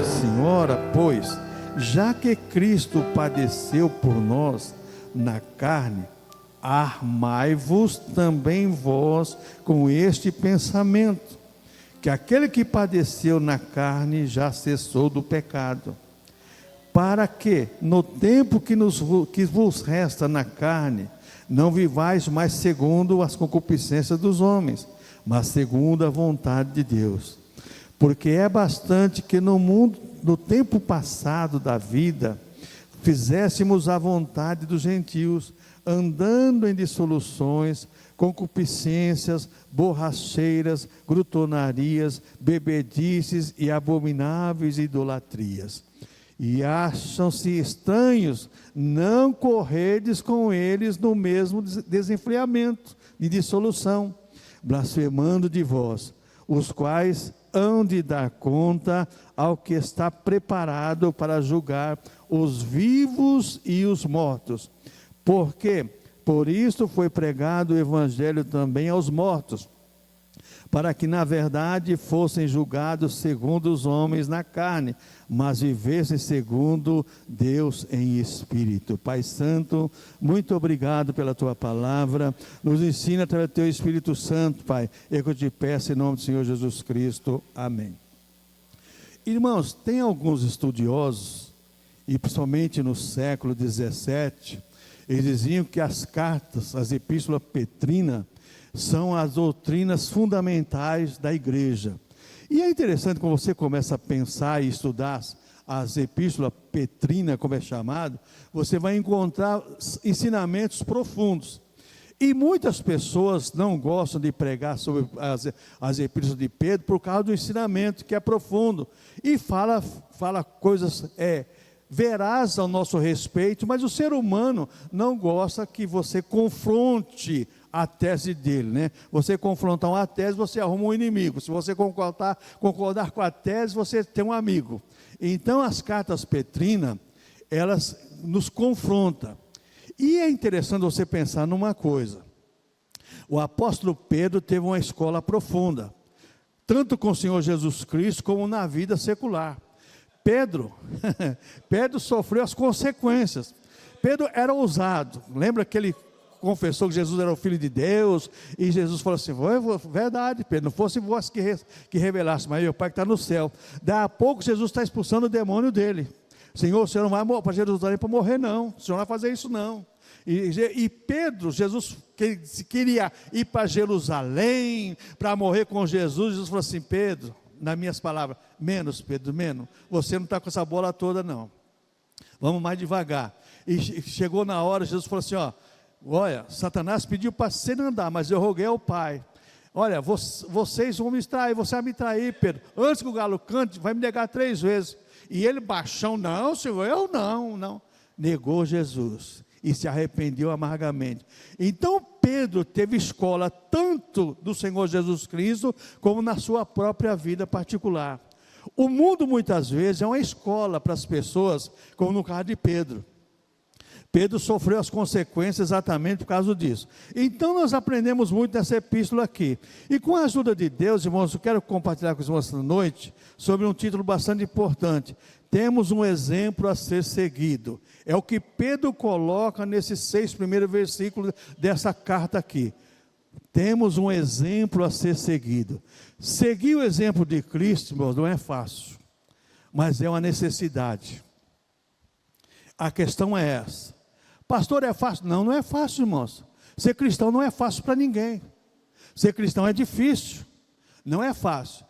Senhora, pois, já que Cristo padeceu por nós na carne, armai-vos também vós com este pensamento, que aquele que padeceu na carne já cessou do pecado, para que, no tempo que vos resta na carne, não vivais mais segundo as concupiscências dos homens, mas segundo a vontade de Deus. Porque é bastante que no tempo passado da vida, fizéssemos a vontade dos gentios, andando em dissoluções, concupiscências, borracheiras, glutonarias, bebedices e abomináveis idolatrias. E acham-se estranhos não corredes com eles no mesmo desenfreamento e dissolução, blasfemando de vós, os quais hão de dar conta ao que está preparado para julgar os vivos e os mortos. Porque por isto foi pregado o evangelho também aos mortos, para que na verdade fossem julgados segundo os homens na carne, mas vivessem segundo Deus em espírito. Pai Santo, muito obrigado pela tua palavra, nos ensina através do teu Espírito Santo, Pai, é que eu te peço em nome do Senhor Jesus Cristo, amém. Irmãos, tem alguns estudiosos, e principalmente no século 17, eles diziam que as cartas, as epístolas petrinas, são as doutrinas fundamentais da igreja. E é interessante quando você começa a pensar e estudar as epístolas petrinas, como é chamado, você vai encontrar ensinamentos profundos. E muitas pessoas não gostam de pregar sobre as epístolas de Pedro por causa do ensinamento que é profundo. E fala coisas veraz ao nosso respeito, mas o ser humano não gosta que você confronte a tese dele, né? Você confrontar uma tese, você arruma um inimigo. Se você concordar com a tese, você tem um amigo. Então as cartas petrinas, elas nos confrontam. E é interessante você pensar numa coisa. O apóstolo Pedro teve uma escola profunda, tanto com o Senhor Jesus Cristo, como na vida secular. Pedro sofreu as consequências. Pedro era ousado. Lembra que ele confessou que Jesus era o Filho de Deus, e Jesus falou assim, verdade Pedro, não fosse vós que revelasse, mas meu Pai que está no céu. Daí a pouco Jesus está expulsando o demônio dele. Senhor, o Senhor não vai para Jerusalém para morrer não, o Senhor não vai fazer isso não. E Pedro, Jesus queria ir para Jerusalém, para morrer com Jesus. Jesus falou assim, Pedro, nas minhas palavras, menos Pedro, menos, você não está com essa bola toda não, vamos mais devagar. E chegou na hora, Jesus falou assim, olha, Satanás pediu para você não andar, mas eu roguei ao Pai. Olha, vocês vão me trair, você vai me trair, Pedro. Antes que o galo cante, vai me negar 3 vezes. E ele baixão, não, Senhor, eu não. Negou Jesus e se arrependeu amargamente. Então Pedro teve escola tanto do Senhor Jesus Cristo, como na sua própria vida particular. O mundo muitas vezes é uma escola para as pessoas, como no caso de Pedro. Pedro sofreu as consequências exatamente por causa disso. Então nós aprendemos muito nessa epístola aqui. E com a ajuda de Deus, irmãos, eu quero compartilhar com os irmãos esta noite sobre um título bastante importante. Temos um exemplo a ser seguido. É o que Pedro coloca nesses 6 primeiros versículos dessa carta aqui. Temos um exemplo a ser seguido. Seguir o exemplo de Cristo, irmãos, não é fácil, mas é uma necessidade. A questão é essa. Pastor, é fácil? Não, não é fácil, irmãos. Ser cristão não é fácil para ninguém. Ser cristão é difícil, não é fácil.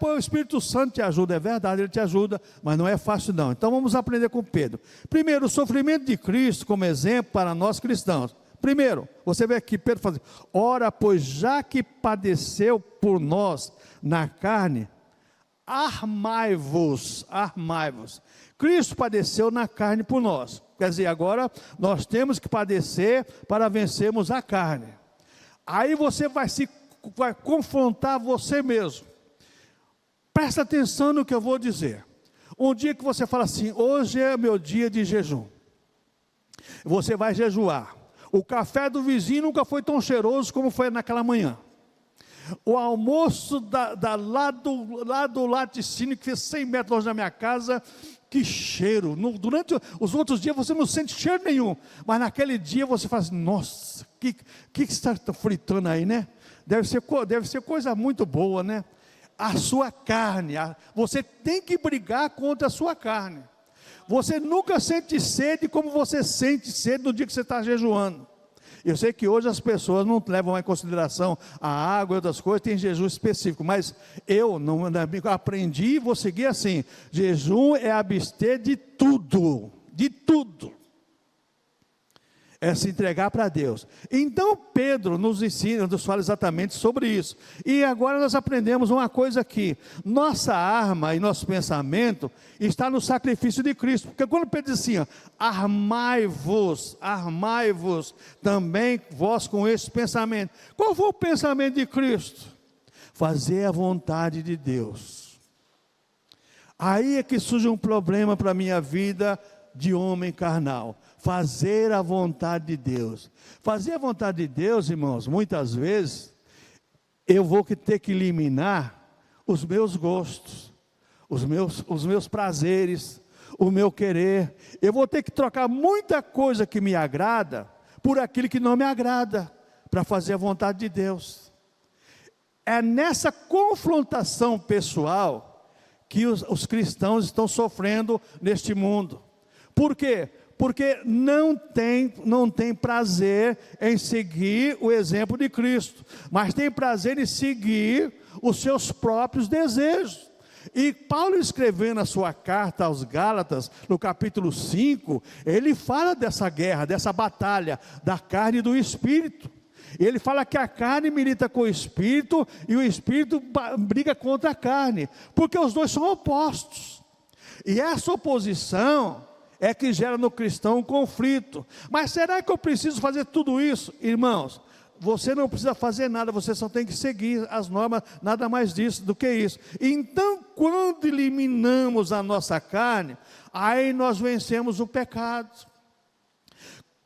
O Espírito Santo te ajuda, é verdade, ele te ajuda, mas não é fácil não. Então vamos aprender com Pedro. Primeiro, o sofrimento de Cristo como exemplo para nós cristãos. Primeiro, você vê aqui Pedro falando, ora, pois já que padeceu por nós na carne, armai-vos. Cristo padeceu na carne por nós. Quer dizer, agora nós temos que padecer para vencermos a carne. Aí você vai confrontar você mesmo. Presta atenção no que eu vou dizer. Um dia que você fala assim, hoje é meu dia de jejum. Você vai jejuar. O café do vizinho nunca foi tão cheiroso como foi naquela manhã. O almoço lá do laticínio, que fez 100 metros longe da minha casa, que cheiro. Durante os outros dias você não sente cheiro nenhum, mas naquele dia você fala assim, nossa, que está fritando aí, né? Deve ser coisa muito boa, né? A sua carne, você tem que brigar contra a sua carne. Você nunca sente sede como você sente sede no dia que você está jejuando. Eu sei que hoje as pessoas não levam em consideração a água e outras coisas, tem jejum específico, mas eu não aprendi e vou seguir assim: jejum é abster de tudo, é se entregar para Deus. Então Pedro nos ensina, nos fala exatamente sobre isso. E agora nós aprendemos uma coisa aqui: nossa arma e nosso pensamento está no sacrifício de Cristo. Porque quando Pedro diz assim, ó, armai-vos também vós com esse pensamento. Qual foi o pensamento de Cristo? Fazer a vontade de Deus. Aí é que surge um problema para a minha vida de homem carnal. Fazer a vontade de Deus. Fazer a vontade de Deus, irmãos, muitas vezes eu vou ter que eliminar os meus gostos, os meus prazeres, o meu querer. Eu vou ter que trocar muita coisa que me agrada por aquilo que não me agrada, para fazer a vontade de Deus. É nessa confrontação pessoal que os cristãos estão sofrendo neste mundo. Por quê? Porque não tem prazer em seguir o exemplo de Cristo, mas tem prazer em seguir os seus próprios desejos. E Paulo, escrevendo a sua carta aos Gálatas, no capítulo 5, ele fala dessa guerra, dessa batalha da carne e do Espírito. Ele fala que a carne milita com o Espírito e o Espírito briga contra a carne, porque os dois são opostos. E essa oposição é que gera no cristão um conflito. Mas será que eu preciso fazer tudo isso? Irmãos, você não precisa fazer nada, você só tem que seguir as normas, nada mais disso do que isso. Então, quando eliminamos a nossa carne, aí nós vencemos o pecado.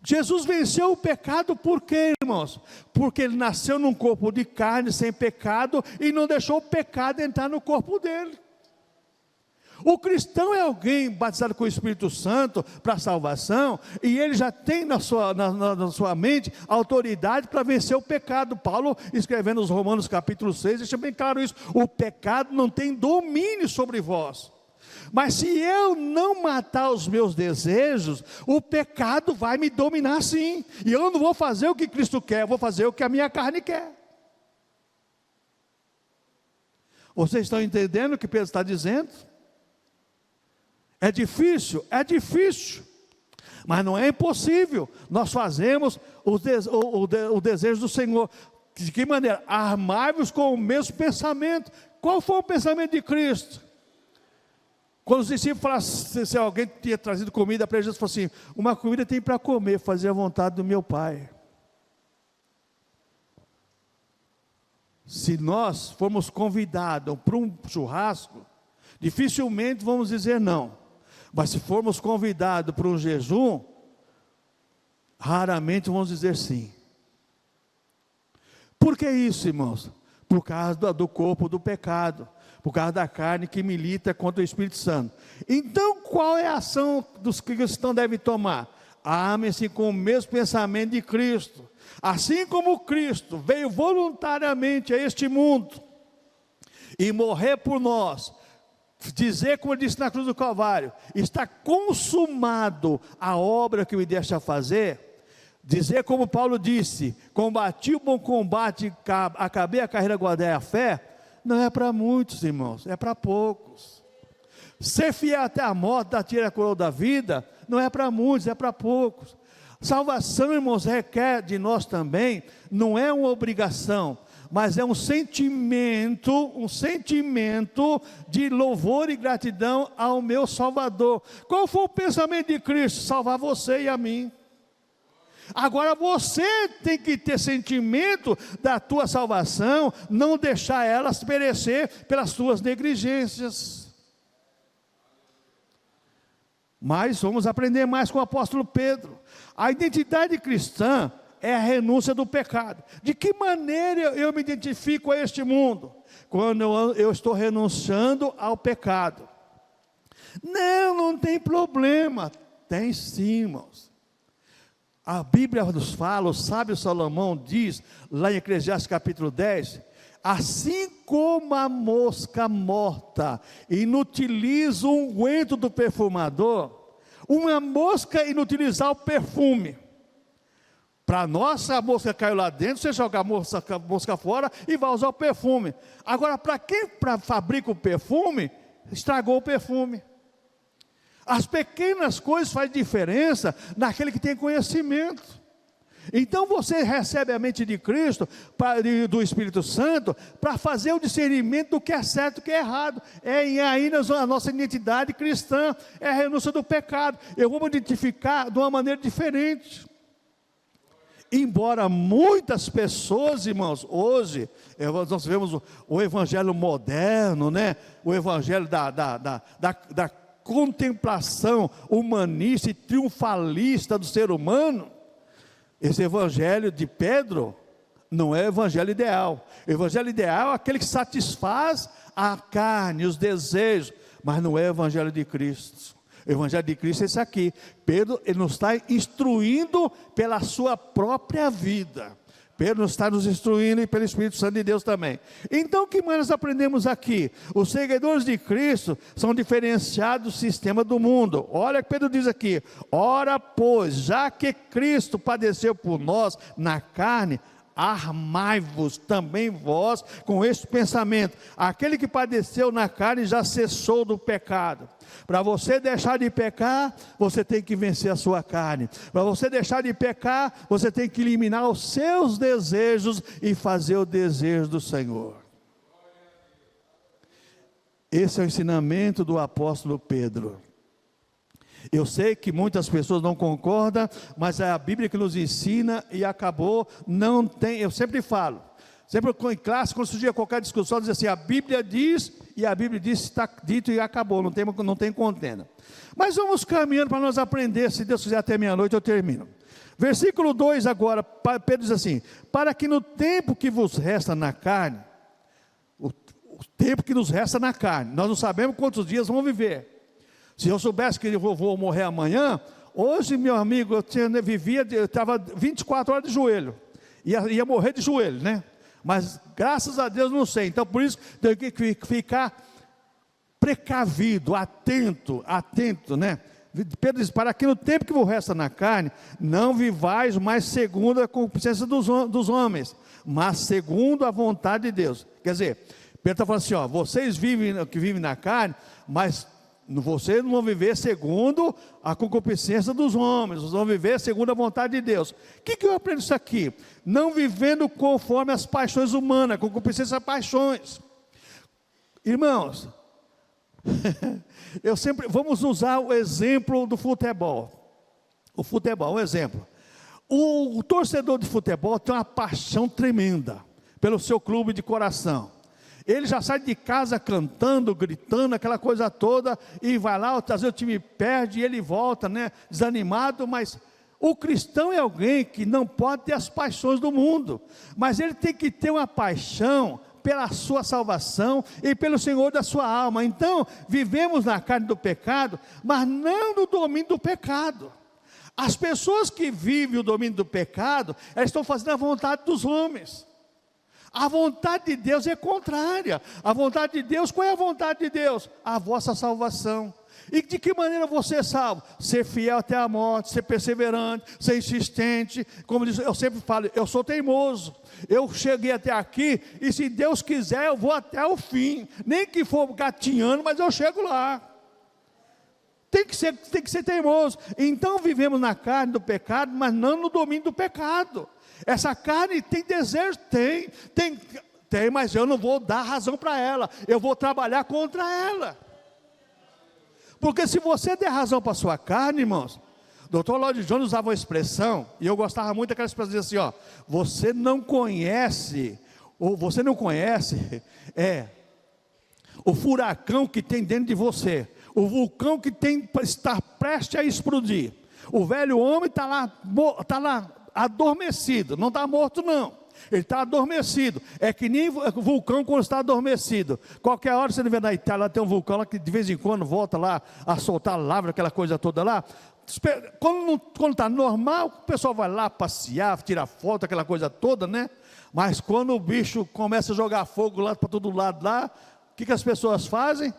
Jesus venceu o pecado por quê, irmãos? Porque ele nasceu num corpo de carne, sem pecado, e não deixou o pecado entrar no corpo dele. O cristão é alguém batizado com o Espírito Santo para a salvação, e ele já tem na sua mente autoridade para vencer o pecado. Paulo, escrevendo os Romanos capítulo 6, deixa bem claro isso: o pecado não tem domínio sobre vós. Mas se eu não matar os meus desejos, o pecado vai me dominar sim, e eu não vou fazer o que Cristo quer, eu vou fazer o que a minha carne quer. Vocês estão entendendo o que Pedro está dizendo? É difícil, mas não é impossível. Nós fazemos o desejo do Senhor. De que maneira? Armai-vos com o mesmo pensamento. Qual foi o pensamento de Cristo? Quando os discípulos falaram, se alguém tinha trazido comida para Jesus, falou assim: uma comida tem para comer, fazer a vontade do meu Pai. Se nós formos convidados para um churrasco, dificilmente vamos dizer não. Mas se formos convidados para um jejum, raramente vamos dizer sim. Por que isso, irmãos? Por causa do corpo do pecado, por causa da carne que milita contra o Espírito Santo. Então, qual é a ação dos que cristãos devem tomar? Amem-se com o mesmo pensamento de Cristo. Assim como Cristo veio voluntariamente a este mundo e morrer por nós, dizer, como ele disse na cruz do Calvário, está consumado a obra que me deixa fazer. Dizer como Paulo disse, combati o bom combate, acabei a carreira, guardei a fé, não é para muitos, irmãos, é para poucos. Ser fiel até a morte, dar tiro a coroa da vida, não é para muitos, é para poucos. Salvação, irmãos, requer de nós também, não é uma obrigação, mas é um sentimento de louvor e gratidão ao meu Salvador. Qual foi o pensamento de Cristo? Salvar você e a mim. Agora você tem que ter sentimento da tua salvação, não deixar elas perecer pelas tuas negligências. Mas vamos aprender mais com o apóstolo Pedro. A identidade cristã é a renúncia do pecado. De que maneira eu me identifico a este mundo? Quando eu estou renunciando ao pecado. Não tem problema. Tem sim, irmãos. A Bíblia nos fala, o sábio Salomão diz, lá em Eclesiastes capítulo 10, assim como a mosca morta inutiliza o unguento do perfumador, uma mosca inutilizar o perfume. Para nós, a mosca caiu lá dentro, você joga a mosca fora e vai usar o perfume. Agora, para quem fabrica o perfume, estragou o perfume. As pequenas coisas fazem diferença naquele que tem conhecimento. Então você recebe a mente de Cristo, do Espírito Santo, para fazer o discernimento do que é certo e do que é errado. É ainda a nossa identidade cristã, é a renúncia do pecado. Eu vou me identificar de uma maneira diferente. Embora muitas pessoas, irmãos, hoje, nós vemos o evangelho moderno, né? O evangelho da contemplação humanista e triunfalista do ser humano. Esse evangelho de Pedro não é o evangelho ideal. O evangelho ideal é aquele que satisfaz a carne, os desejos, mas não é o evangelho de Cristo. O evangelho de Cristo é esse aqui. Pedro, ele nos está instruindo pela sua própria vida. Pedro nos está nos instruindo e pelo Espírito Santo de Deus também. Então o que mais nós aprendemos aqui? Os seguidores de Cristo são diferenciados do sistema do mundo. Olha o que Pedro diz aqui: ora pois, já que Cristo padeceu por nós na carne, armai-vos também vós com este pensamento. Aquele que padeceu na carne já cessou do pecado. Para você deixar de pecar, você tem que vencer a sua carne. Para você deixar de pecar, você tem que eliminar os seus desejos e fazer o desejo do Senhor. Esse é o ensinamento do apóstolo Pedro. Eu sei que muitas pessoas não concordam, mas é a Bíblia que nos ensina e acabou, não tem, eu sempre falo, sempre em classe, quando surgia qualquer discussão, diz assim, a Bíblia diz, e a Bíblia diz, está dito e acabou, não tem contenda. Mas vamos caminhando para nós aprender, se Deus quiser até meia-noite eu termino. Versículo 2 agora, Pedro diz assim, para que no tempo que vos resta na carne, o tempo que nos resta na carne, nós não sabemos quantos dias vamos viver. Se eu soubesse que eu vou morrer amanhã, hoje, meu amigo, eu estava 24 horas de joelho, ia morrer de joelho, né? Mas graças a Deus não sei, então por isso tenho que ficar precavido, atento, né? Pedro diz, para que no tempo que vos resta na carne, não vivais mais segundo a concupiscência dos homens, mas segundo a vontade de Deus. Quer dizer, Pedro está falando assim, ó, vocês que vivem na carne, mas vocês não vão viver segundo a concupiscência dos homens, vocês vão viver segundo a vontade de Deus. O que eu aprendo isso aqui? Não vivendo conforme as paixões humanas, concupiscência paixões. Irmãos, vamos usar o exemplo do futebol. O futebol, um exemplo. O torcedor de futebol tem uma paixão tremenda pelo seu clube de coração. Ele já sai de casa cantando, gritando, aquela coisa toda, e vai lá, às vezes o time perde, e ele volta, né, desanimado, mas o cristão é alguém que não pode ter as paixões do mundo, mas ele tem que ter uma paixão pela sua salvação e pelo Senhor da sua alma. Então, vivemos na carne do pecado, mas não no domínio do pecado. As pessoas que vivem o domínio do pecado, elas estão fazendo a vontade dos homens. A vontade de Deus é contrária. A vontade de Deus, qual é a vontade de Deus? A vossa salvação. E de que maneira você é salvo? Ser fiel até a morte, ser perseverante, ser insistente. Como eu sempre falo, eu sou teimoso. Eu cheguei até aqui e se Deus quiser eu vou até o fim. Nem que for gatinhando, mas eu chego lá. Tem que ser teimoso. Então vivemos na carne do pecado, mas não no domínio do pecado. Essa carne tem desejo? Tem, mas eu não vou dar razão para ela, eu vou trabalhar contra ela. Porque se você der razão para a sua carne, irmãos, Dr. Lloyd Jones usava uma expressão, e eu gostava muito daquela expressão, assim, ó, você não conhece o furacão que tem dentro de você, o vulcão que está prestes a explodir. O velho homem está lá adormecido, não está morto não. Ele está adormecido. É que nem vulcão quando está adormecido. Qualquer hora você vê na Itália, lá tem um vulcão lá que de vez em quando volta lá a soltar lava, aquela coisa toda lá. Quando está normal, o pessoal vai lá passear, tirar foto, aquela coisa toda, né? Mas quando o bicho começa a jogar fogo lá para todo lado lá, o que as pessoas fazem?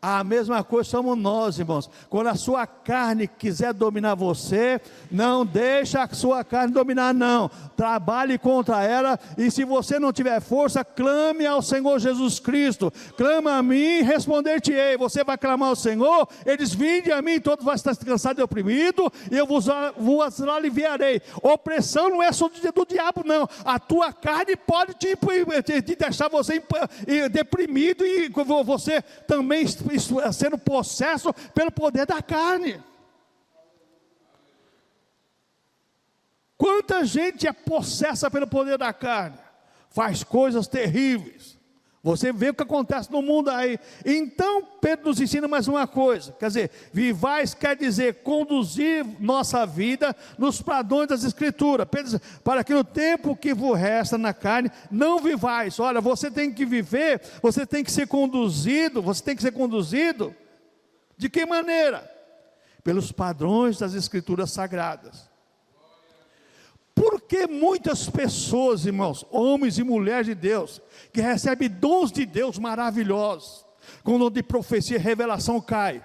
A mesma coisa somos nós, irmãos. Quando a sua carne quiser dominar você, não deixa a sua carne dominar, não. Trabalhe contra ela, e se você não tiver força, clame ao Senhor Jesus Cristo. Clama a mim, responder-te-ei. Você vai clamar ao Senhor, eles vinde a mim, todos vão estar cansados e oprimidos, e eu vos aliviarei. Opressão não é só do diabo, não. A tua carne pode te deixar você deprimido, e você também sendo possesso pelo poder da carne. Quanta gente é possessa pelo poder da carne, faz coisas terríveis. Você vê o que acontece no mundo aí. Então Pedro nos ensina mais uma coisa, quer dizer, vivais quer dizer conduzir nossa vida nos padrões das Escrituras. Pedro diz, para que no tempo que vos resta na carne, não vivais. Olha, você tem que viver, você tem que ser conduzido, de que maneira? Pelos padrões das Escrituras Sagradas. Porque muitas pessoas, irmãos, homens e mulheres de Deus, que recebem dons de Deus maravilhosos, com o dom de profecia e revelação cai?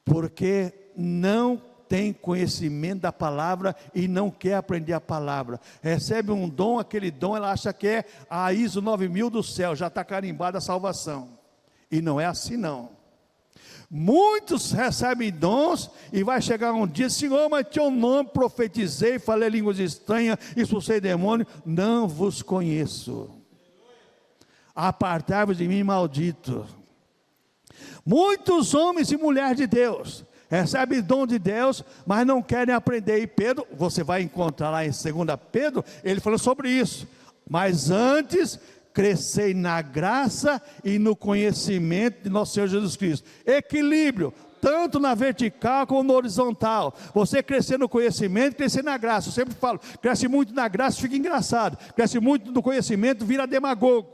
Porque não tem conhecimento da palavra e não quer aprender a palavra. Recebe um dom, aquele dom ela acha que é a ISO 9000 do céu, já está carimbada a salvação. E não é assim não. Muitos recebem dons e vai chegar um dia, Senhor, mas teu nome profetizei, falei línguas estranhas, expulsei demônio, não vos conheço. Apartai-vos de mim, maldito. Muitos homens e mulheres de Deus recebem dom de Deus, mas não querem aprender. E Pedro, você vai encontrar lá em 2 Pedro, ele falou sobre isso. Mas antes, crescei na graça e no conhecimento de nosso Senhor Jesus Cristo. Equilíbrio, tanto na vertical como no horizontal. Você crescer no conhecimento, crescer na graça. Eu sempre falo, cresce muito na graça, fica engraçado. Cresce muito no conhecimento, vira demagogo.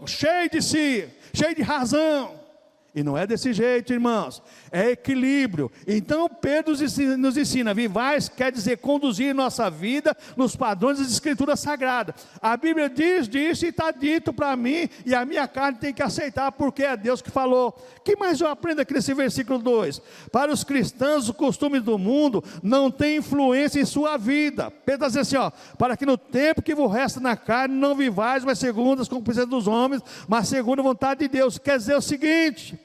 Cheio de si, cheio de razão. E não é desse jeito, irmãos, é equilíbrio. Então Pedro nos ensina, vivais quer dizer conduzir nossa vida nos padrões das Escrituras Sagradas. A Bíblia diz disso e está dito para mim, e a minha carne tem que aceitar, porque é Deus que falou. O que mais eu aprendo aqui nesse versículo 2? Para os cristãos, os costumes do mundo não têm influência em sua vida. Pedro está dizendo assim, para que no tempo que vos resta na carne, não vivais, mas segundo as concupiscências dos homens, mas segundo a vontade de Deus. Quer dizer o seguinte,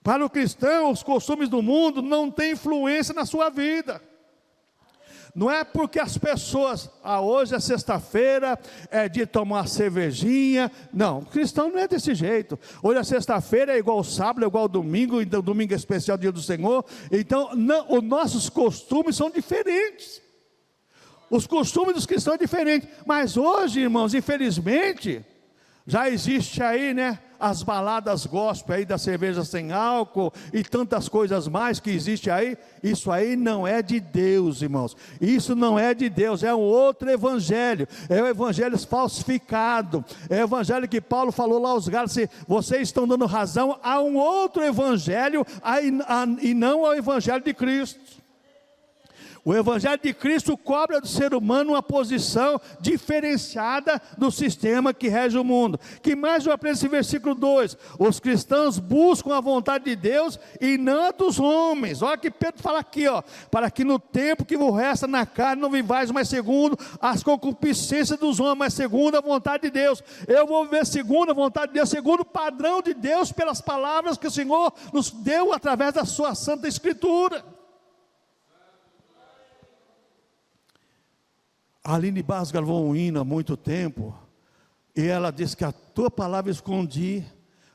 para o cristão, os costumes do mundo não têm influência na sua vida. Não é porque as pessoas, hoje é sexta-feira, é dia de tomar uma cervejinha. Não, o cristão não é desse jeito. Hoje é sexta-feira, é igual ao sábado, é igual ao domingo, então domingo é especial, dia do Senhor. Então, os nossos costumes são diferentes. Os costumes dos cristãos são diferentes. Mas hoje, irmãos, infelizmente, já existe aí, né? As baladas gospel aí, da cerveja sem álcool e tantas coisas mais que existe aí. Isso aí não é de Deus, irmãos. Isso não é de Deus, é um outro evangelho. É o evangelho falsificado. É o evangelho que Paulo falou lá aos Gálatas, vocês estão dando razão a um outro evangelho e não ao evangelho de Cristo. O Evangelho de Cristo cobra do ser humano uma posição diferenciada do sistema que rege o mundo. Que mais eu aprendo esse versículo 2? Os cristãos buscam a vontade de Deus e não a dos homens. Olha que Pedro fala aqui, para que no tempo que vos resta na carne não vivais mais segundo as concupiscências dos homens, mas segundo a vontade de Deus. Eu vou viver segundo a vontade de Deus, segundo o padrão de Deus, pelas palavras que o Senhor nos deu através da sua Santa Escritura. A Aline Barros gravou um hino há muito tempo, e ela disse que a tua palavra escondi,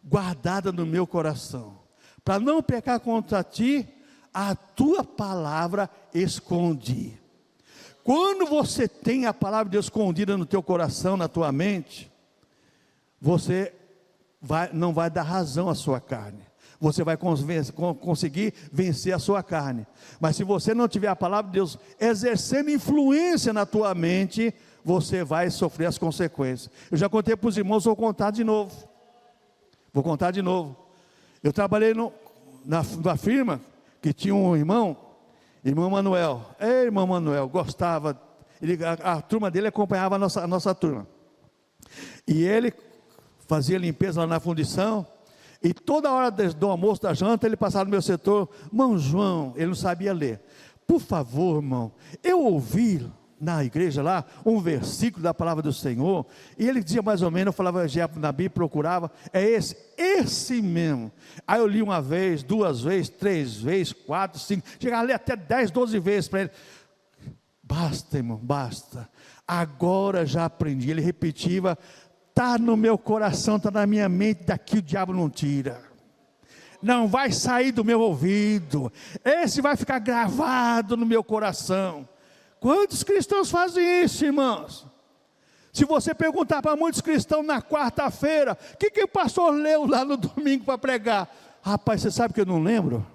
guardada no meu coração, para não pecar contra ti, a tua palavra escondi. Quando você tem a palavra de Deus escondida no teu coração, na tua mente, você não vai dar razão à sua carne. você vai conseguir vencer a sua carne. Mas se você não tiver a palavra de Deus exercendo influência na tua mente, você vai sofrer as consequências. Eu já contei para os irmãos, vou contar de novo. Eu trabalhei na firma que tinha um irmão Manuel. Irmão Manuel, gostava, a turma dele acompanhava a nossa turma. E ele fazia limpeza lá na fundição, e toda hora do almoço, da janta, ele passava no meu setor. Irmão João, ele não sabia ler. Por favor, irmão, eu ouvi na igreja lá, um versículo da palavra do Senhor, e ele dizia mais ou menos, eu falava na Bíblia, procurava, é esse mesmo. Aí eu li uma vez, 2 vezes, 3 vezes, 4, 5, chegava a ler até 10, 12 vezes para ele. Basta, irmão, basta, agora já aprendi. Ele repetia, está no meu coração, está na minha mente, daqui o diabo não tira, não vai sair do meu ouvido, esse vai ficar gravado no meu coração. Quantos cristãos fazem isso, irmãos? Se você perguntar para muitos cristãos na quarta-feira, o que o pastor leu lá no domingo para pregar? Rapaz, você sabe que eu não lembro?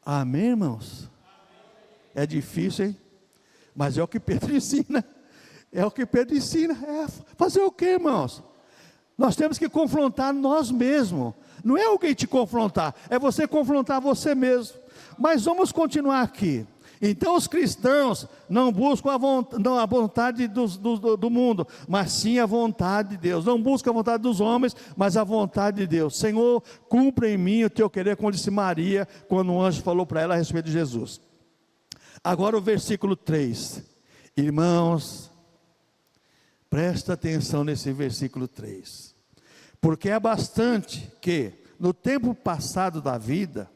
Amém, irmãos? É difícil, hein? Mas é o que Pedro ensina. É o que Pedro ensina. É fazer o que, irmãos? Nós temos que confrontar nós mesmos. Não é alguém te confrontar, é você confrontar você mesmo. Mas vamos continuar aqui. Então os cristãos não buscam a vontade do mundo, mas sim a vontade de Deus. Não buscam a vontade dos homens, mas a vontade de Deus. Senhor, cumpra em mim o teu querer, como disse Maria, quando o anjo falou para ela a respeito de Jesus. Agora o versículo 3. Irmãos, presta atenção nesse versículo 3. Porque é bastante que, no tempo passado da vida,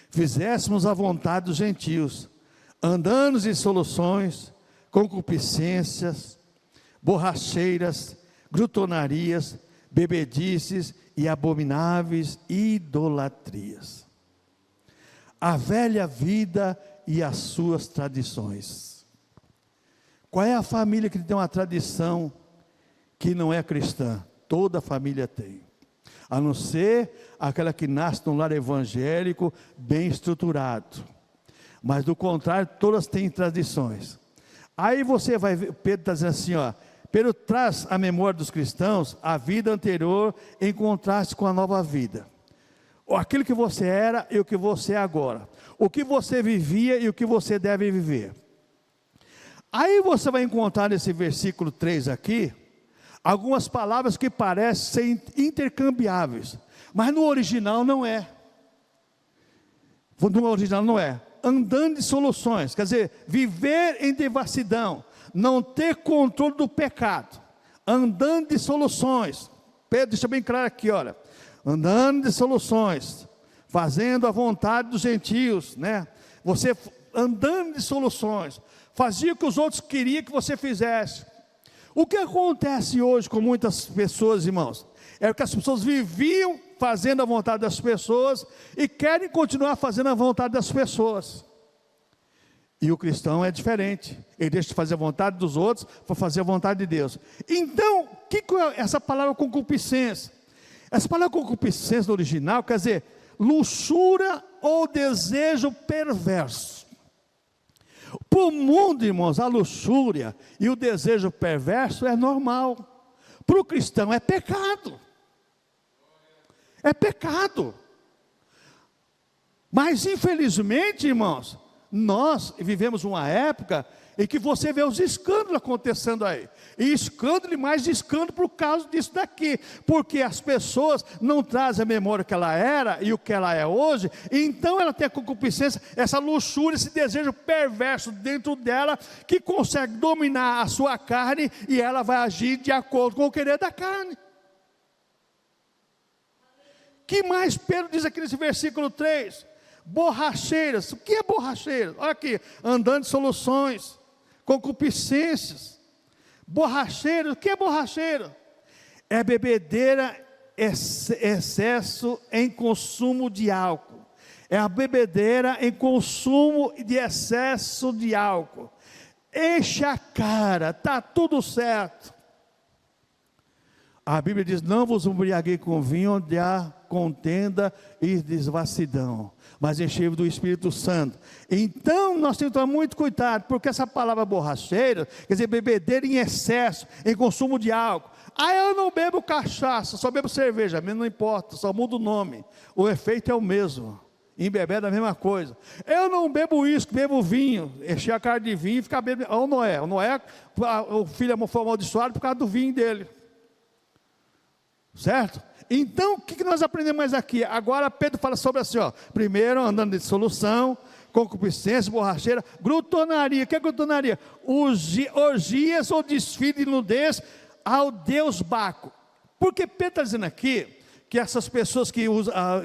fizéssemos a vontade dos gentios, andando em soluções, concupiscências, borracheiras, glutonarias, bebedices e abomináveis idolatrias. A velha vida e as suas tradições. Qual é a família que tem uma tradição que não é cristã? Toda família tem, a não ser aquela que nasce num lar evangélico bem estruturado, mas do contrário, todas têm tradições. Aí você vai ver, Pedro está dizendo assim, ó, Pedro traz à memória dos cristãos a vida anterior em contraste com a nova vida, aquilo que você era e o que você é agora, o que você vivia e o que você deve viver. Aí você vai encontrar nesse versículo 3 aqui, algumas palavras que parecem ser intercambiáveis, mas no original não é. No original não é. Andando em soluções, quer dizer, viver em devassidão, não ter controle do pecado. Andando de soluções. Pedro deixa bem claro aqui, olha. Andando de soluções, fazendo a vontade dos gentios, né? Você andando de soluções, fazia o que os outros queriam que você fizesse. O que acontece hoje com muitas pessoas, irmãos, é que as pessoas viviam fazendo a vontade das pessoas e querem continuar fazendo a vontade das pessoas. E o cristão é diferente, ele deixa de fazer a vontade dos outros para fazer a vontade de Deus. Então, o que é essa palavra concupiscência? Essa palavra concupiscência no original quer dizer luxúria ou desejo perverso. Para o mundo, irmãos, a luxúria e o desejo perverso é normal. Para o cristão é pecado. É pecado. Mas infelizmente, irmãos, nós vivemos uma época em que você vê os escândalos acontecendo aí. E escândalo e mais escândalo por causa disso daqui. Porque as pessoas não trazem a memória que ela era e o que ela é hoje. Então ela tem a concupiscência, essa luxúria, esse desejo perverso dentro dela, que consegue dominar a sua carne e ela vai agir de acordo com o querer da carne. Que mais Pedro diz aqui nesse versículo 3? Borracheiras. O que é borracheiras? Olha aqui, andando em soluções, concupiscências, borracheiras. O que é borracheira? É bebedeira, excesso em consumo de álcool. É a bebedeira em consumo de excesso de álcool. Enche a cara, está tudo certo. A Bíblia diz: não vos embriaguei com vinho, onde há contenda e devassidão, mas enchei-vos do Espírito Santo. Então nós temos que tomar muito cuidado, porque essa palavra borracheira quer dizer bebedeira em excesso, em consumo de álcool. Eu não bebo cachaça, só bebo cerveja, não importa, só muda o nome, o efeito é o mesmo. Embebeda a mesma coisa. Eu não bebo uísque, bebo vinho, encher a cara de vinho e ficar bebendo. O Noé, o filho foi amaldiçoado por causa do vinho dele, certo? Então, o que nós aprendemos mais aqui? Agora Pedro fala sobre assim, primeiro andando de dissolução, concupiscência, borracheira, glutonaria. O que é glutonaria? Orgias ou desfile de nudez ao Deus Baco. Porque Pedro está dizendo aqui que essas pessoas que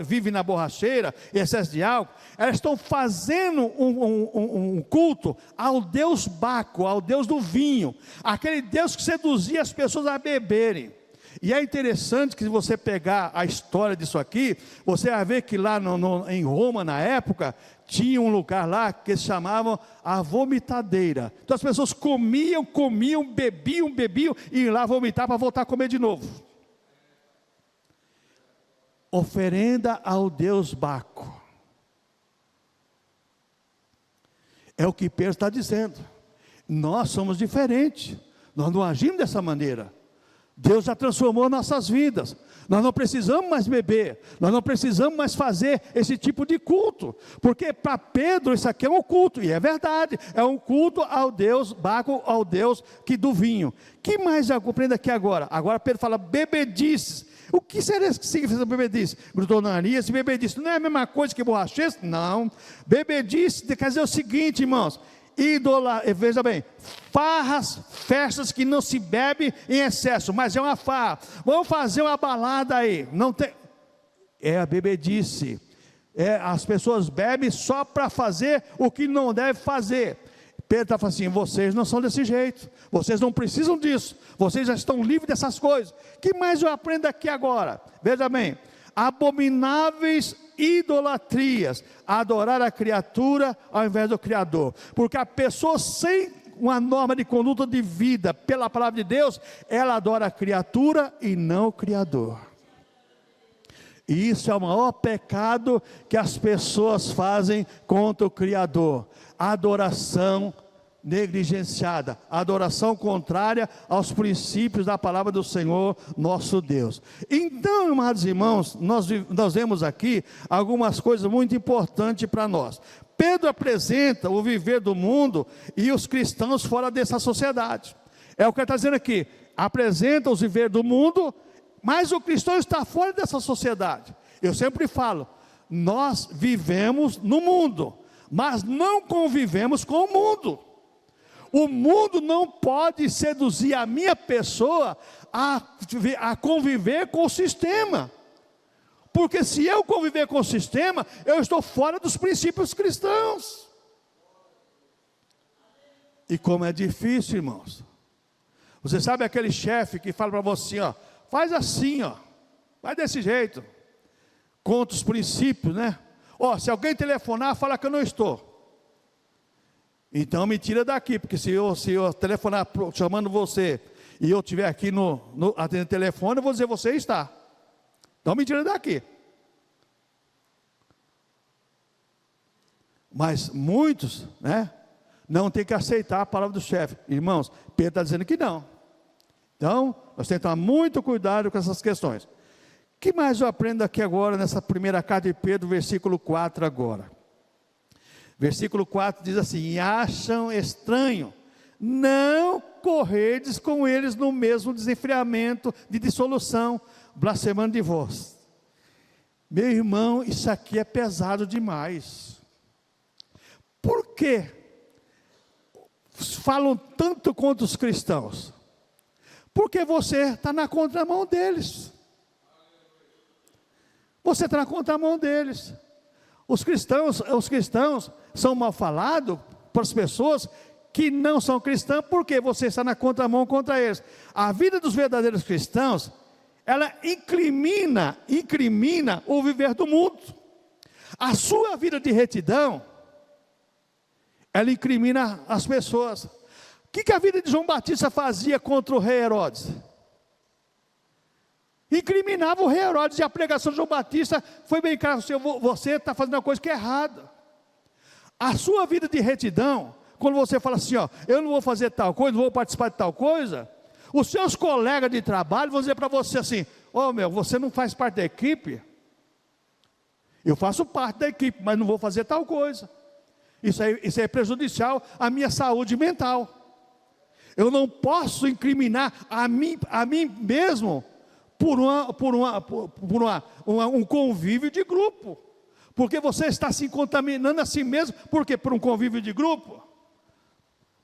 vivem na borracheira, excesso de álcool, elas estão fazendo um culto ao Deus Baco, ao Deus do vinho, aquele Deus que seduzia as pessoas a beberem. E é interessante que se você pegar a história disso aqui, você vai ver que lá em Roma, na época, tinha um lugar lá que eles chamavam a vomitadeira. Então as pessoas comiam, bebiam, e iam lá vomitar para voltar a comer de novo. Oferenda ao Deus Baco. É o que Pedro está dizendo. Nós somos diferentes. Nós não agimos dessa maneira. Deus já transformou nossas vidas. Nós não precisamos mais beber. Nós não precisamos mais fazer esse tipo de culto. Porque para Pedro isso aqui é um culto. E é verdade. É um culto ao Deus Baco, ao Deus do vinho. Que mais eu aprendo aqui agora? Agora Pedro fala bebedices. O que seria que significa bebedice? Glutonaria, se bebedice não é a mesma coisa que borracheira? Não. Bebedice quer dizer o seguinte, irmãos: veja bem, farras, festas que não se bebe em excesso, mas é uma farra. Vamos fazer uma balada aí. Não tem. É a bebedice. As pessoas bebem só para fazer o que não deve fazer. Pedro está falando assim: vocês não são desse jeito, vocês não precisam disso, vocês já estão livres dessas coisas. O que mais eu aprendo aqui agora? Veja bem, abomináveis idolatrias, adorar a criatura ao invés do Criador, porque a pessoa sem uma norma de conduta de vida pela palavra de Deus, ela adora a criatura e não o Criador. E isso é o maior pecado que as pessoas fazem contra o Criador: adoração negligenciada, adoração contrária aos princípios da palavra do Senhor nosso Deus. Então, amados irmãos, nós vemos aqui algumas coisas muito importantes para nós. Pedro apresenta o viver do mundo e os cristãos fora dessa sociedade. É o que ele está dizendo aqui: apresenta os viver do mundo, mas o cristão está fora dessa sociedade. Eu sempre falo, nós vivemos no mundo, mas não convivemos com o mundo. O mundo não pode seduzir a minha pessoa a conviver com o sistema. Porque se eu conviver com o sistema, eu estou fora dos princípios cristãos. E como é difícil, irmãos. Você sabe aquele chefe que fala para você, faz assim, vai desse jeito. Contra os princípios, né? Se alguém telefonar, fala que eu não estou. Então me tira daqui, porque se eu telefonar chamando você, e eu estiver aqui atendendo o telefone, eu vou dizer: você está. Então me tira daqui. Mas muitos, não tem que aceitar a palavra do chefe. Irmãos, Pedro está dizendo que não. Então, nós temos que tomar muito cuidado com essas questões. O que mais eu aprendo aqui agora, nessa primeira carta de Pedro, versículo 4 agora? Versículo 4 diz assim: e acham estranho não corredes com eles no mesmo desenfreamento de dissolução, blasfemando de vós. Meu irmão, isso aqui é pesado demais. Por que falam tanto contra os cristãos? Porque você está na contramão deles. Você está na contramão deles. Os cristãos são mal falados para as pessoas que não são cristãs, porque você está na contramão contra eles. A vida dos verdadeiros cristãos, ela incrimina o viver do mundo. A sua vida de retidão, ela incrimina as pessoas. O que a vida de João Batista fazia contra o rei Herodes? Incriminava o rei Herodes, e a pregação de João Batista foi bem clara: você está fazendo uma coisa que é errada. A sua vida de retidão, quando você fala assim, ó, eu não vou fazer tal coisa, não vou participar de tal coisa, os seus colegas de trabalho vão dizer para você assim: você não faz parte da equipe? Eu faço parte da equipe, mas não vou fazer tal coisa. Isso é prejudicial à minha saúde mental. Eu não posso incriminar a mim mesmo por um convívio de grupo, porque você está se contaminando a si mesmo. Por quê? Por um convívio de grupo.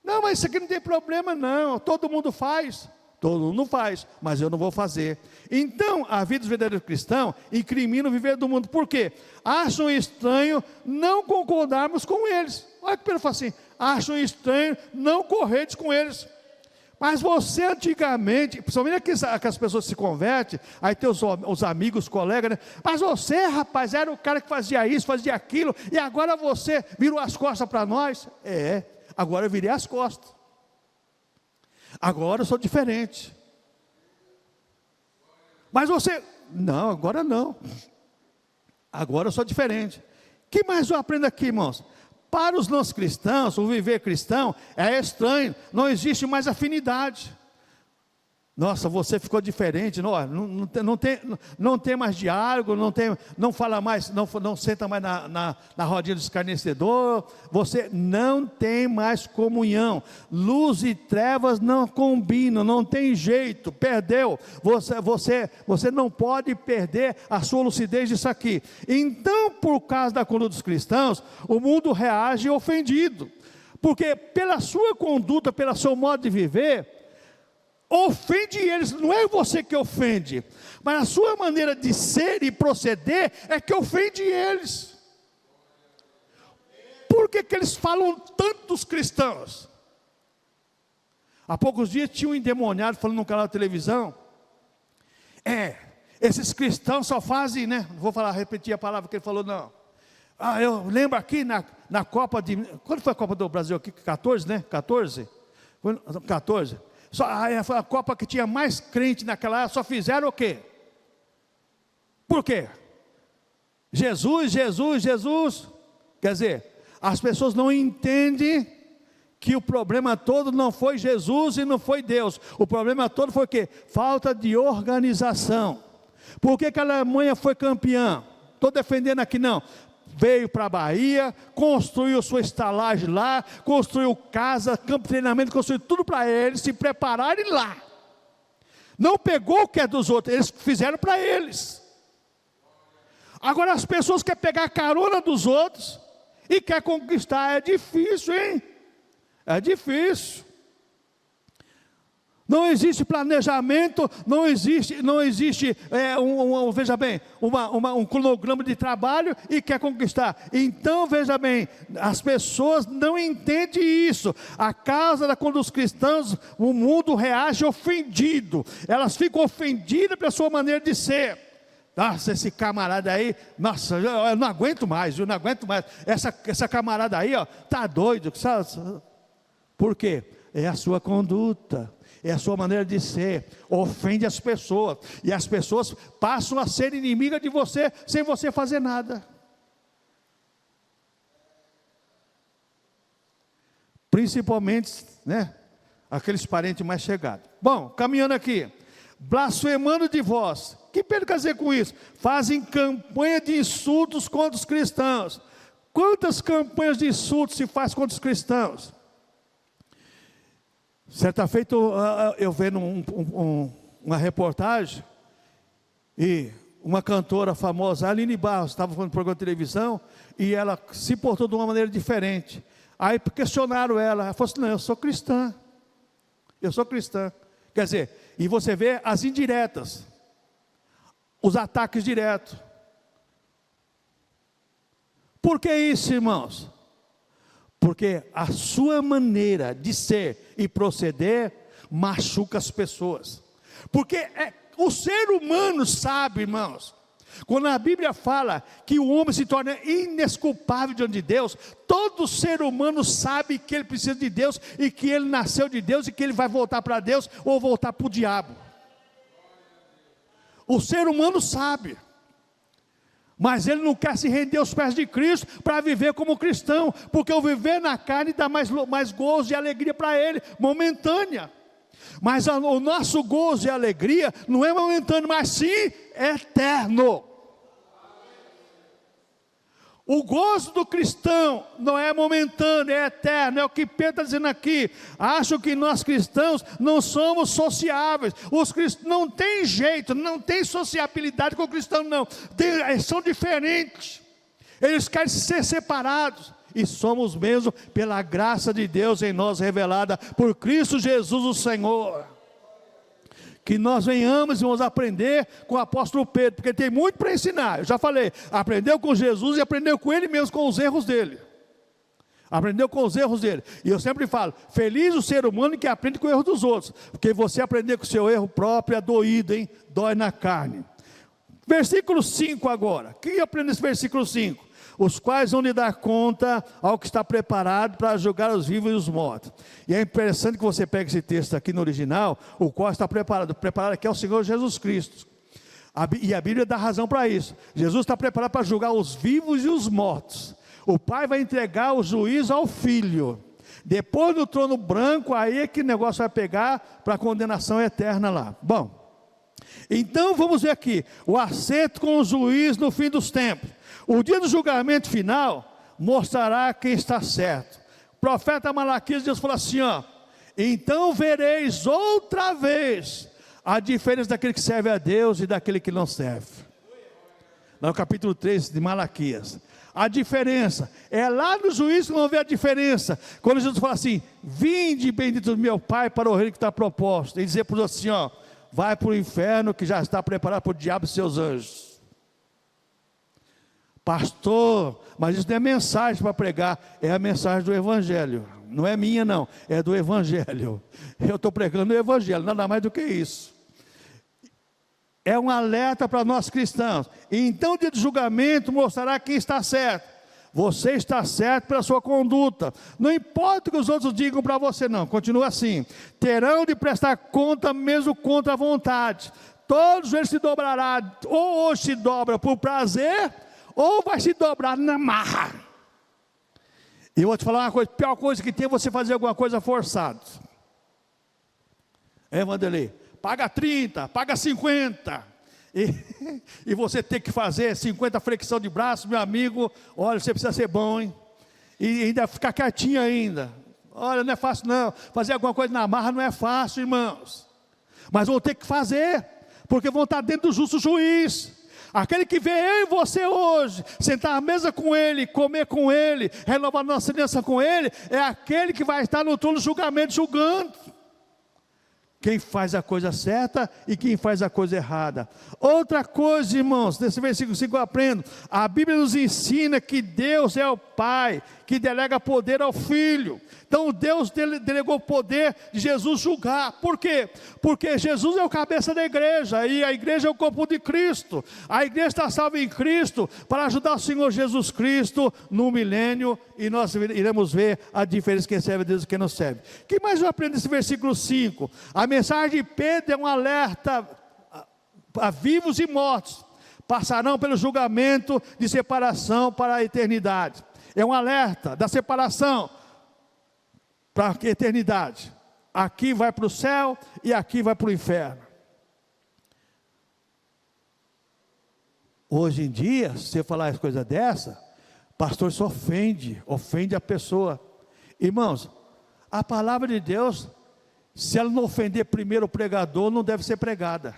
Não, mas isso aqui não tem problema não, todo mundo faz. Todo mundo faz, mas eu não vou fazer. Então, a vida dos verdadeiros cristãos incrimina o viver do mundo. Por quê? Acham estranho não concordarmos com eles. Olha que Pedro fala assim: acham estranho não correres com eles. Mas você antigamente, principalmente aquelas pessoas que se convertem, aí tem os amigos, os colegas, né? Mas você, rapaz, era o cara que fazia isso, fazia aquilo, e agora você virou as costas para nós. Agora eu virei as costas. Agora eu sou diferente. Mas você, não, agora não. Agora eu sou diferente. O que mais eu aprendo aqui, irmãos? Para os não cristãos, o viver cristão é estranho, não existe mais afinidade. Nossa, você ficou diferente, não tem mais diálogo, não fala mais, não senta mais na rodinha do escarnecedor, você não tem mais comunhão, luz e trevas não combinam, não tem jeito, perdeu, você não pode perder a sua lucidez disso aqui. Então, por causa da conduta dos cristãos, o mundo reage ofendido, porque pela sua conduta, pelo seu modo de viver, ofende eles. Não é você que ofende, mas a sua maneira de ser e proceder é que ofende eles. Por que eles falam tanto dos cristãos? Há poucos dias tinha um endemoniado falando num canal de televisão: esses cristãos só fazem, né? Não vou repetir a palavra que ele falou, não. Eu lembro aqui na Copa de... Quando foi a Copa do Brasil aqui? 14, né? 14? Foi 14. Foi a Copa que tinha mais crente naquela época, só fizeram o quê? Por quê? Jesus. Quer dizer, as pessoas não entendem que o problema todo não foi Jesus e não foi Deus. O problema todo foi o quê? Falta de organização. Por que a Alemanha foi campeã? Estou defendendo aqui não. Veio para a Bahia, construiu sua estalagem lá, construiu casa, campo de treinamento, construiu tudo para eles se prepararem lá. Não pegou o que é dos outros, eles fizeram para eles. Agora as pessoas querem pegar a carona dos outros e querem conquistar. É difícil, hein? É difícil. Não existe planejamento, não existe veja bem, um cronograma de trabalho e quer conquistar. Então, veja bem, as pessoas não entendem isso. A causa da conduta dos cristãos, o mundo reage ofendido. Elas ficam ofendidas pela sua maneira de ser. Nossa, esse camarada aí, nossa, eu não aguento mais, essa camarada aí, ó, tá doido, sabe? Por quê? É a sua conduta. É a sua maneira de ser, ofende as pessoas, e as pessoas passam a ser inimigas de você, sem você fazer nada. Principalmente, né, aqueles parentes mais chegados. Bom, caminhando aqui, blasfemando de vós. O que Pedro quer dizer com isso? Fazem campanha de insultos contra os cristãos. Quantas campanhas de insultos se faz contra os cristãos? Certa feita eu vendo uma reportagem, e uma cantora famosa, Aline Barros, estava falando no programa de televisão, e ela se portou de uma maneira diferente. Aí questionaram ela falou assim: não, eu sou cristã. Quer dizer, e você vê as indiretas, os ataques diretos. Por que isso, irmãos? Porque a sua maneira de ser e proceder machuca as pessoas. Porque o ser humano sabe, irmãos, quando a Bíblia fala que o homem se torna inesculpável diante de Deus, todo ser humano sabe que ele precisa de Deus, e que ele nasceu de Deus, e que ele vai voltar para Deus ou voltar para o diabo. O ser humano sabe, mas ele não quer se render aos pés de Cristo para viver como cristão, porque o viver na carne dá mais gozo e alegria para ele, momentânea. Mas o nosso gozo e alegria não é momentâneo, mas sim eterno. O gozo do cristão não é momentâneo, é eterno. É o que Pedro está dizendo aqui. Acho que nós cristãos não somos sociáveis. Os cristãos não tem jeito, não tem sociabilidade com o cristão, não. São diferentes. Eles querem ser separados. E somos mesmo pela graça de Deus em nós revelada por Cristo Jesus o Senhor. Que nós venhamos e vamos aprender com o apóstolo Pedro, porque tem muito para ensinar. Eu já falei, aprendeu com Jesus e aprendeu com ele mesmo, com os erros dele. Aprendeu com os erros dele. E eu sempre falo, feliz o ser humano que aprende com o erro dos outros, porque você aprender com o seu erro próprio é doído, hein? Dói na carne. Versículo 5 agora. Quem aprende nesse versículo 5? Os quais vão lhe dar conta ao que está preparado para julgar os vivos e os mortos. E é interessante que você pegue esse texto aqui no original, o qual está preparado aqui é o Senhor Jesus Cristo. E a Bíblia dá razão para isso. Jesus está preparado para julgar os vivos e os mortos. O Pai vai entregar o juízo ao Filho. Depois do trono branco, aí é que o negócio vai pegar para a condenação eterna lá. Bom, então vamos ver aqui, o acerto com o juiz no fim dos tempos. O dia do julgamento final mostrará quem está certo. O profeta Malaquias, Deus falou assim, ó, então vereis outra vez a diferença daquele que serve a Deus e daquele que não serve. No capítulo 3 de Malaquias. A diferença, é lá no juízo que vão ver a diferença. Quando Jesus fala assim, vinde bendito do meu Pai para o reino que está proposto. E dizer para os outros assim, ó, vai para o inferno que já está preparado para o diabo e seus anjos. Pastor, mas isso não é mensagem para pregar, é a mensagem do Evangelho. Não é minha não, é do Evangelho. Eu estou pregando o Evangelho, nada mais do que isso. É um alerta para nós cristãos. E então o dia de julgamento mostrará quem está certo. Você está certo pela sua conduta. Não importa o que os outros digam para você não, continua assim. Terão de prestar conta mesmo contra a vontade. Todos eles se dobrarão, ou hoje se dobra por prazer, ou vai se dobrar na marra. E eu vou te falar uma coisa, a pior coisa que tem é você fazer alguma coisa forçado. Vanderlei, paga 30, paga 50, e você tem que fazer 50 flexão de braço, meu amigo, olha, você precisa ser bom, hein? E ainda ficar quietinho ainda. Olha, não é fácil não, fazer alguma coisa na marra não é fácil, irmãos. Mas vão ter que fazer, porque vão estar dentro do justo juiz. Aquele que vê eu e você hoje, sentar à mesa com ele, comer com ele, renovar nossa aliança com ele, é aquele que vai estar no trono do julgamento julgando quem faz a coisa certa e quem faz a coisa errada. Outra coisa, irmãos, nesse versículo 5 eu aprendo, a Bíblia nos ensina que Deus é o Pai, que delega poder ao Filho. Então Deus delegou o poder de Jesus julgar. Por quê? Porque Jesus é o cabeça da igreja, e a igreja é o corpo de Cristo. A igreja está salva em Cristo, para ajudar o Senhor Jesus Cristo no milênio, e nós iremos ver a diferença quem serve a Deus e quem não serve. O que mais eu aprendo nesse versículo 5? A mensagem de Pedro é um alerta a vivos e mortos, passarão pelo julgamento de separação para a eternidade. É um alerta da separação para a eternidade. Aqui vai para o céu e aqui vai para o inferno. Hoje em dia, se você falar as coisas dessa, pastor se ofende a pessoa. Irmãos, a palavra de Deus, se ela não ofender primeiro o pregador, não deve ser pregada.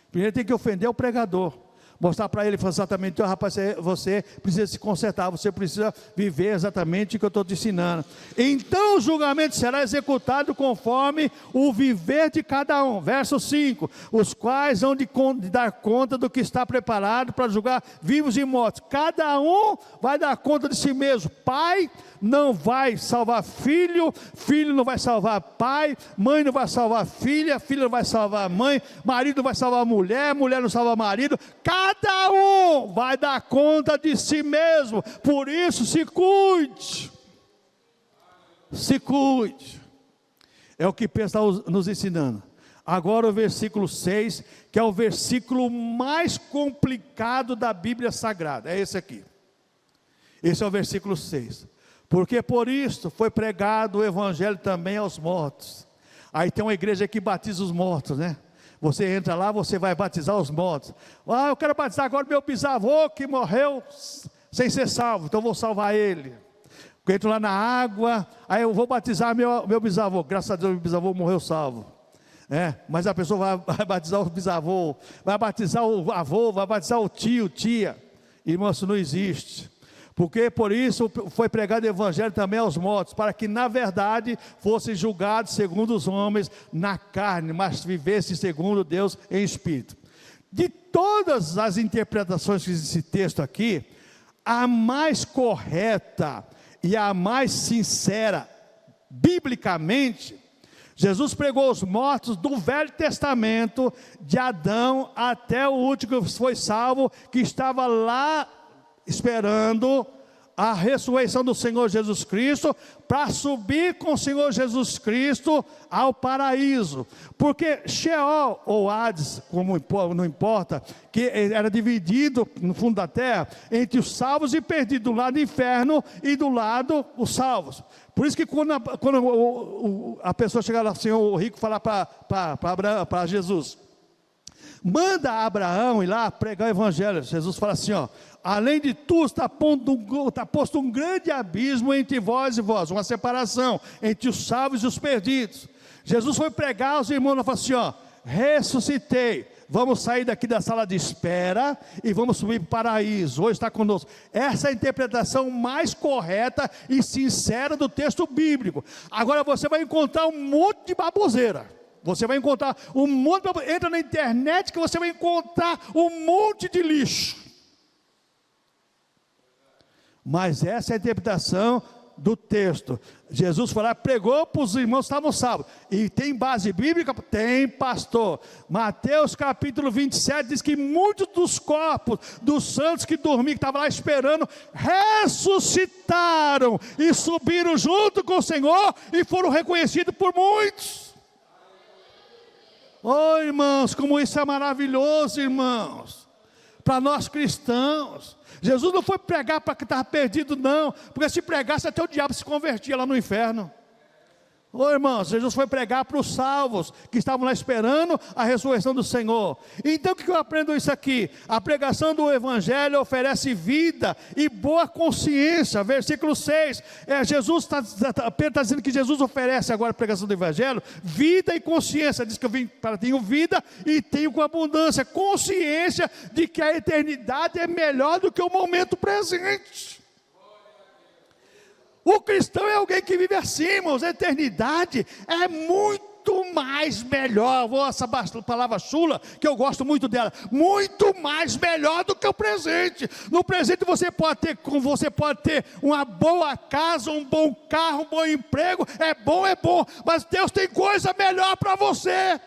Primeiro tem que ofender o pregador. Mostrar para ele exatamente, oh, rapaz, você precisa se consertar, você precisa viver exatamente o que eu estou te ensinando. Então o julgamento será executado conforme o viver de cada um. Verso 5, os quais vão de dar conta do que está preparado para julgar vivos e mortos. Cada um vai dar conta de si mesmo. Pai não vai salvar filho, filho não vai salvar pai, mãe não vai salvar filha, filha não vai salvar mãe, marido não vai salvar mulher, mulher não salva marido. Cada um vai dar conta de si mesmo. Por isso se cuide. Se cuide. É o que Pedro está nos ensinando. Agora o versículo 6, que é o versículo mais complicado da Bíblia Sagrada, é esse aqui. Esse é o versículo 6. Porque por isto foi pregado o evangelho também aos mortos. Aí tem uma igreja que batiza os mortos, né? Você entra lá, você vai batizar os mortos. Ah, eu quero batizar agora meu bisavô que morreu sem ser salvo, então eu vou salvar ele. Eu entro lá na água, aí eu vou batizar meu bisavô. Graças a Deus, meu bisavô morreu salvo. Mas a pessoa vai batizar o bisavô, vai batizar o avô, vai batizar o tio, tia. Irmão, isso não existe. Porque por isso foi pregado o evangelho também aos mortos, para que na verdade fossem julgados segundo os homens na carne, mas vivessem segundo Deus em espírito. De todas as interpretações desse texto aqui, a mais correta e a mais sincera, biblicamente, Jesus pregou os mortos do Velho Testamento, de Adão até o último que foi salvo, que estava lá esperando a ressurreição do Senhor Jesus Cristo, para subir com o Senhor Jesus Cristo ao paraíso, porque Sheol ou Hades, como não importa, que era dividido no fundo da terra, entre os salvos e perdidos, do lado do inferno e do lado os salvos. Por isso que quando a pessoa chega lá, o Senhor, o rico, falar para Jesus, manda Abraão ir lá pregar o evangelho. Jesus fala assim, além de tudo está posto um grande abismo entre vós e vós, uma separação entre os salvos e os perdidos. Jesus foi pregar, os irmãos falaram assim, ressuscitei, vamos sair daqui da sala de espera e vamos subir para o paraíso, hoje está conosco. Essa é a interpretação mais correta e sincera do texto bíblico. Agora você vai encontrar um monte de baboseira. Você vai encontrar um monte de... Entra na internet que você vai encontrar um monte de lixo. Mas essa é a interpretação do texto. Jesus foi lá, pregou para os irmãos que estavam salvos. E tem base bíblica? Tem, pastor. Mateus capítulo 27 diz que muitos dos corpos dos santos que dormiam, que estavam lá esperando, ressuscitaram e subiram junto com o Senhor e foram reconhecidos por muitos. Oh, irmãos, como isso é maravilhoso, irmãos, para nós cristãos. Jesus não foi pregar para quem estava perdido, não, porque se pregasse até o diabo se convertia lá no inferno. Ô irmãos, Jesus foi pregar para os salvos, que estavam lá esperando a ressurreição do Senhor. Então o que eu aprendo isso aqui? A pregação do Evangelho oferece vida e boa consciência. Versículo 6, Pedro está dizendo que Jesus oferece agora a pregação do Evangelho, vida e consciência. Diz que eu vim para ter vida e tenho com abundância, consciência de que a eternidade é melhor do que o momento presente. O cristão é alguém que vive assim, irmãos. A eternidade é muito mais melhor. Essa palavra chula, que eu gosto muito dela, muito mais melhor do que o presente. No presente você pode ter uma boa casa, um bom carro, um bom emprego. É bom, mas Deus tem coisa melhor para você.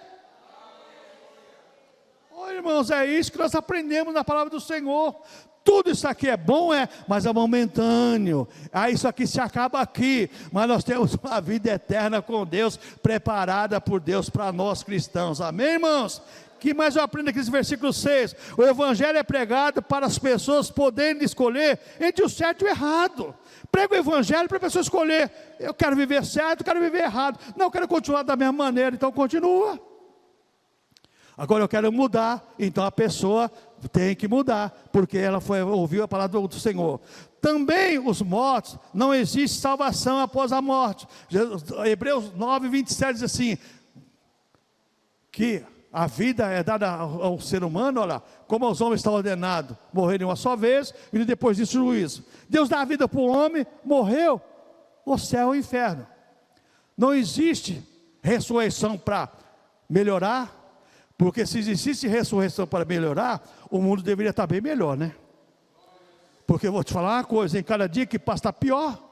Oh, irmãos, é isso que nós aprendemos na palavra do Senhor. Tudo isso aqui é bom, mas é momentâneo. Isso aqui se acaba aqui. Mas nós temos uma vida eterna com Deus, preparada por Deus para nós cristãos. Amém, irmãos? Que mais eu aprendo aqui nesse versículo 6? O Evangelho é pregado para as pessoas poderem escolher entre o certo e o errado. Prega o Evangelho para a pessoa escolher. Eu quero viver certo, eu quero viver errado. Não, eu quero continuar da mesma maneira, então continua. Agora eu quero mudar, então a pessoa tem que mudar, porque ela ouviu a palavra do Senhor. Também os mortos, não existe salvação após a morte. Hebreus 9, 27 diz assim, que a vida é dada ao ser humano, olha, como aos homens está ordenado, morrerem uma só vez, e depois disso o juízo. Deus dá a vida para o homem, morreu, o céu e o inferno. Não existe ressurreição para melhorar, porque se existisse ressurreição para melhorar, o mundo deveria estar bem melhor, né? Porque eu vou te falar uma coisa, em cada dia que passa está pior.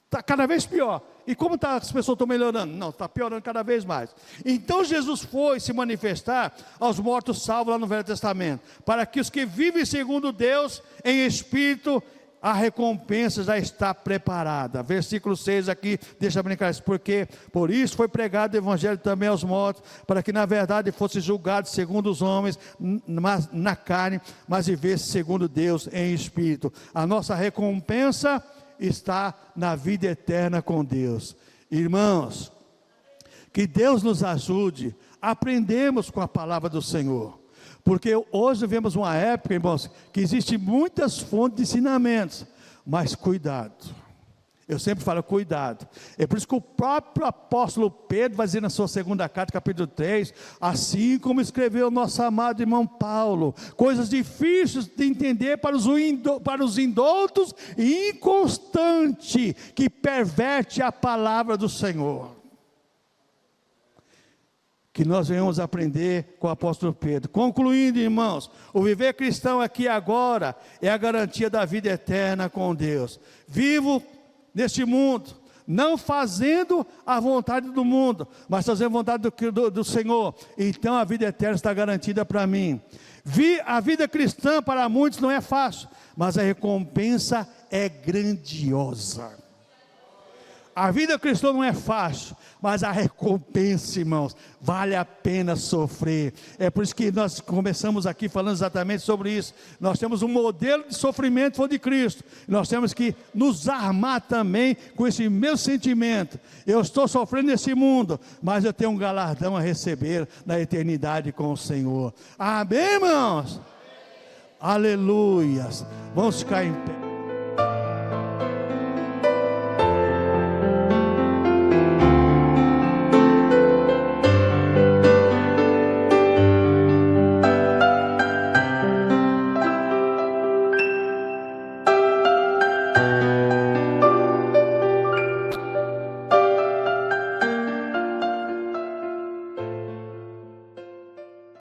Está cada vez pior. E como as pessoas estão melhorando? Não, está piorando cada vez mais. Então Jesus foi se manifestar aos mortos salvos lá no Velho Testamento, para que os que vivem segundo Deus, em espírito, a recompensa já está preparada. Versículo 6 aqui, deixa eu brincar isso, porque por isso foi pregado o evangelho também aos mortos, para que na verdade fosse julgado segundo os homens, na carne, mas vivesse segundo Deus em espírito. A nossa recompensa está na vida eterna com Deus. Irmãos, que Deus nos ajude a aprendermos com a palavra do Senhor. Porque hoje vivemos uma época, irmãos, que existem muitas fontes de ensinamentos, mas cuidado. Eu sempre falo cuidado. É por isso que o próprio apóstolo Pedro vai dizer na sua segunda carta, capítulo 3, assim como escreveu o nosso amado irmão Paulo, coisas difíceis de entender para os indoutos e inconstante, que perverte a palavra do Senhor. Que nós venhamos aprender com o apóstolo Pedro. Concluindo, irmãos, o viver cristão aqui agora é a garantia da vida eterna com Deus. Vivo neste mundo, não fazendo a vontade do mundo, mas fazendo a vontade do Senhor. Então a vida eterna está garantida para mim. A vida cristã para muitos não é fácil, mas a recompensa é grandiosa. A vida cristã não é fácil, mas a recompensa, irmãos, vale a pena sofrer. É por isso que nós começamos aqui falando exatamente sobre isso. Nós temos um modelo de sofrimento, foi de Cristo. Nós temos que nos armar também com esse meu sentimento. Eu estou sofrendo nesse mundo, mas eu tenho um galardão a receber na eternidade com o Senhor. Amém, irmãos? Amém. Aleluias. Vamos ficar em pé.